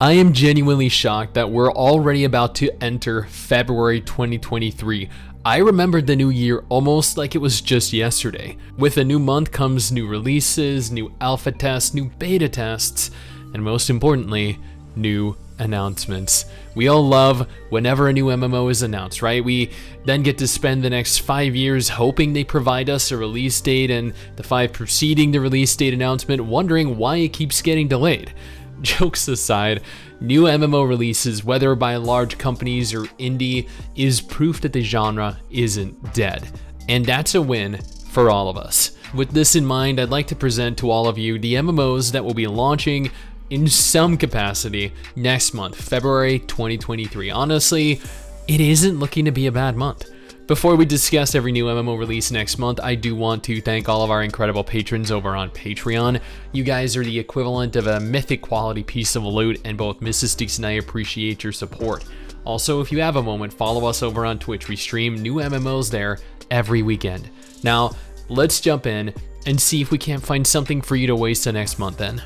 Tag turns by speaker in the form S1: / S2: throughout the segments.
S1: I am genuinely shocked that we're already about to enter February 2023. I remembered the new year almost like it was just yesterday. With a new month comes new releases, new alpha tests, new beta tests, and most importantly, new announcements. We all love whenever a new MMO is announced, right? We then get to spend the next 5 years hoping they provide us a release date, and the 5 preceding the release date announcement wondering why it keeps getting delayed. Jokes aside, new MMO releases, whether by large companies or indie, is proof that the genre isn't dead. And that's a win for all of us. With this in mind, I'd like to present to all of you the MMOs that will be launching in some capacity next month, February 2023. Honestly, it isn't looking to be a bad month. Before we discuss every new MMO release next month, I do want to thank all of our incredible patrons over on Patreon. You guys are the equivalent of a mythic quality piece of loot, and both Mrs. Sticks and I appreciate your support. Also, if you have a moment, follow us over on Twitch. We stream new MMOs there every weekend. Now, let's jump in and see if we can't find something for you to waste the next month then.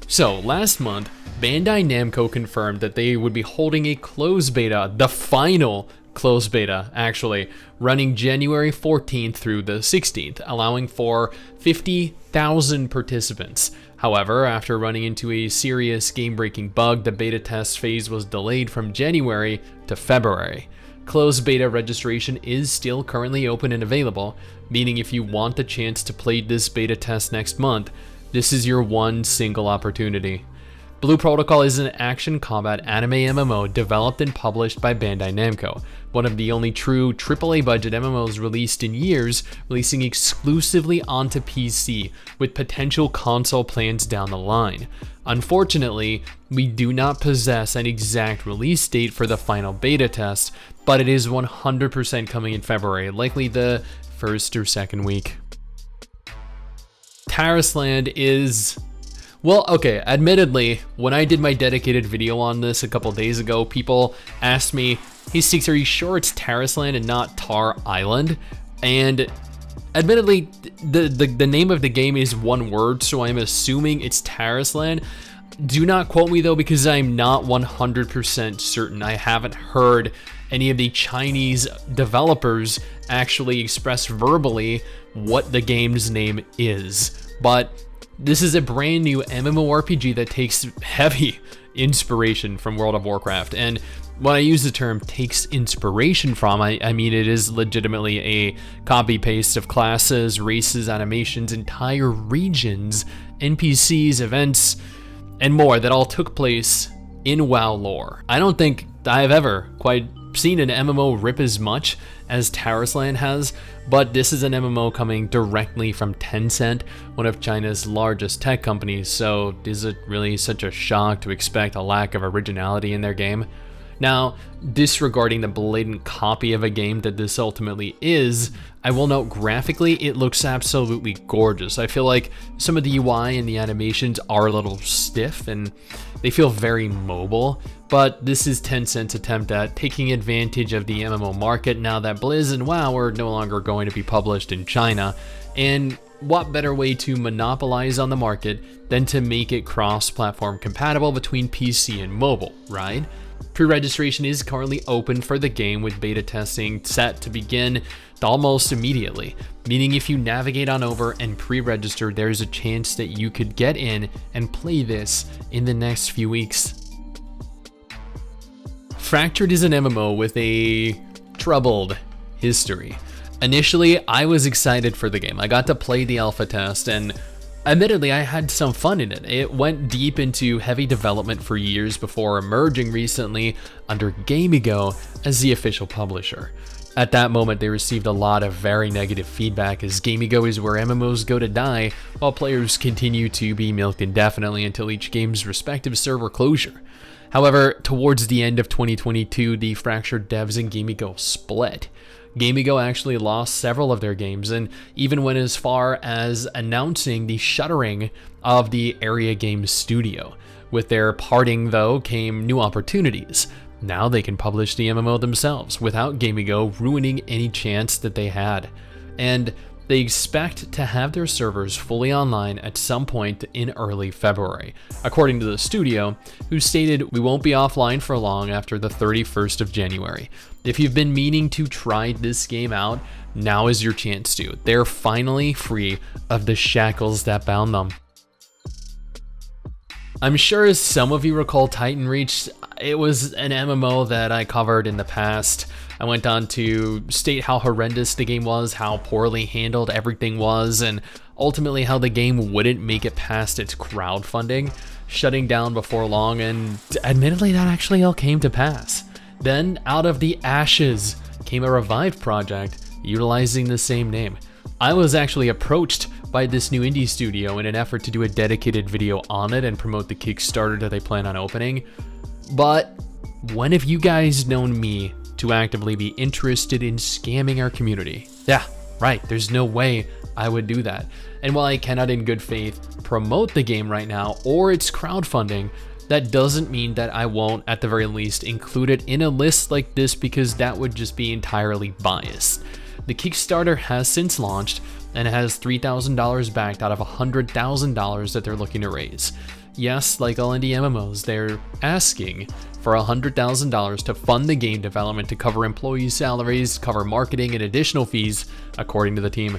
S1: So, last month, Bandai Namco confirmed that they would be holding a closed beta, the final closed beta actually, running January 14th through the 16th, allowing for 50,000 participants. However, after running into a serious game-breaking bug, the beta test phase was delayed from January to February. Closed beta registration is still currently open and available, meaning if you want the chance to play this beta test next month, this is your one single opportunity. Blue Protocol is an action combat anime MMO developed and published by Bandai Namco, one of the only true AAA budget MMOs released in years, releasing exclusively onto PC, with potential console plans down the line. Unfortunately, we do not possess an exact release date for the final beta test, but it is 100% coming in February, likely the first or second week. Tarisland is... well, okay, admittedly, when I did my dedicated video on this a couple days ago, people asked me, hey Sticks, are you sure it's Tarisland and not Tar Island? And admittedly, the name of the game is one word, so I'm assuming it's Tarisland. Do not quote me though, because I'm not 100% certain. I haven't heard any of the Chinese developers actually express verbally what the game's name is. But this is a brand new MMORPG that takes heavy inspiration from World of Warcraft. And when I use the term takes inspiration from, I mean it is legitimately a copy-paste of classes, races, animations, entire regions, NPCs, events, and more that all took place in WoW lore. I don't think I've ever quite seen an MMO rip as much as Tarisland has, but this is an MMO coming directly from Tencent, one of China's largest tech companies, so is it really such a shock to expect a lack of originality in their game? Now, disregarding the blatant copy of a game that this ultimately is, I will note graphically it looks absolutely gorgeous. I feel like some of the UI and the animations are a little stiff and they feel very mobile, but this is Tencent's attempt at taking advantage of the MMO market now that Blizz and WoW are no longer going to be published in China. And what better way to monopolize on the market than to make it cross-platform compatible between PC and mobile, right? Pre-registration is currently open for the game, with beta testing set to begin almost immediately, meaning if you navigate on over and pre-register, there's a chance that you could get in and play this in the next few weeks. Fractured is an MMO with a troubled history. Initially, I was excited for the game. I got to play the alpha test, and admittedly, I had some fun in it. It went deep into heavy development for years before emerging recently under Gamigo as the official publisher. At that moment, they received a lot of very negative feedback, as Gamigo is where MMOs go to die, while players continue to be milked indefinitely until each game's respective server closure. However, towards the end of 2022, the Fractured devs and Gamigo split. Gamigo actually lost several of their games, and even went as far as announcing the shuttering of the Area Games studio. With their parting, though, came new opportunities. Now they can publish the MMO themselves without Gamigo ruining any chance that they had. And They expect to have their servers fully online at some point in early February, according to the studio, who stated, "We won't be offline for long after the 31st of January. If you've been meaning to try this game out, now is your chance to. They're finally free of the shackles that bound them." I'm sure some of you recall Titan Reach. It was an MMO that I covered in the past. I went on to state how horrendous the game was, how poorly handled everything was, and ultimately how the game wouldn't make it past its crowdfunding, shutting down before long, and admittedly that actually all came to pass. Then, out of the ashes came a revived project utilizing the same name. I was actually approached by this new indie studio in an effort to do a dedicated video on it and promote the Kickstarter that they plan on opening. But when have you guys known me to actively be interested in scamming our community? Yeah, right, there's no way I would do that. And while I cannot in good faith promote the game right now or its crowdfunding, that doesn't mean that I won't at the very least include it in a list like this, because that would just be entirely biased. The Kickstarter has since launched and has $3,000 backed out of $100,000 that they're looking to raise. Yes, like all indie MMOs, they're asking for $100,000 to fund the game development, to cover employee salaries, cover marketing, and additional fees, according to the team.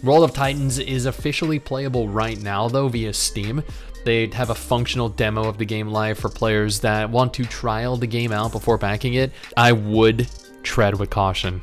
S1: World of Titans is officially playable right now, though, via Steam. They have a functional demo of the game live for players that want to trial the game out before backing it. I would tread with caution.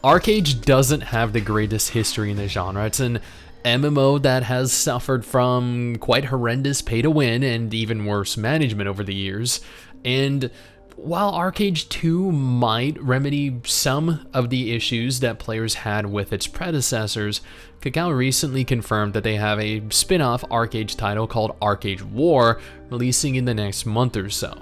S1: ArcheAge doesn't have the greatest history in the genre. It's an MMO that has suffered from quite horrendous pay-to-win and even worse management over the years. And while ArcheAge 2 might remedy some of the issues that players had with its predecessors, Kakao recently confirmed that they have a spin-off ArcheAge title called ArcheAge War releasing in the next month or so.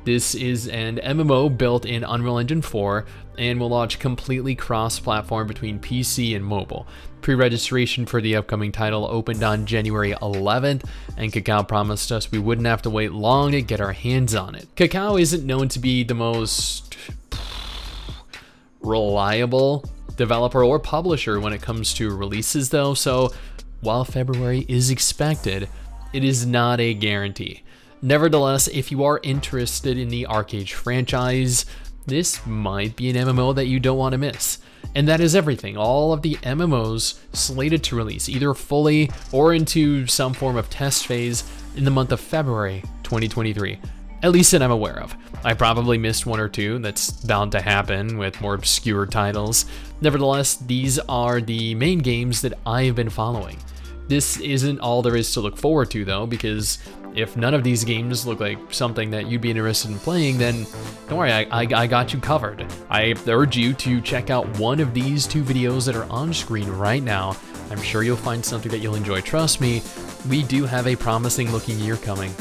S1: This is an MMO built in Unreal Engine 4 and will launch completely cross-platform between PC and mobile. Pre-registration for the upcoming title opened on January 11th, and Kakao promised us we wouldn't have to wait long to get our hands on it. Kakao isn't known to be the most reliable developer or publisher when it comes to releases though, so while February is expected, it is not a guarantee. Nevertheless, if you are interested in the ArcheAge franchise, this might be an MMO that you don't want to miss. And that is everything. All of the MMOs slated to release, either fully or into some form of test phase in the month of February 2023. At least that I'm aware of. I probably missed one or two. That's bound to happen with more obscure titles. Nevertheless, these are the main games that I have been following. This isn't all there is to look forward to though, because if none of these games look like something that you'd be interested in playing, then don't worry, I got you covered. I urge you to check out one of these two videos that are on screen right now. I'm sure you'll find something that you'll enjoy. Trust me, we do have a promising looking year coming.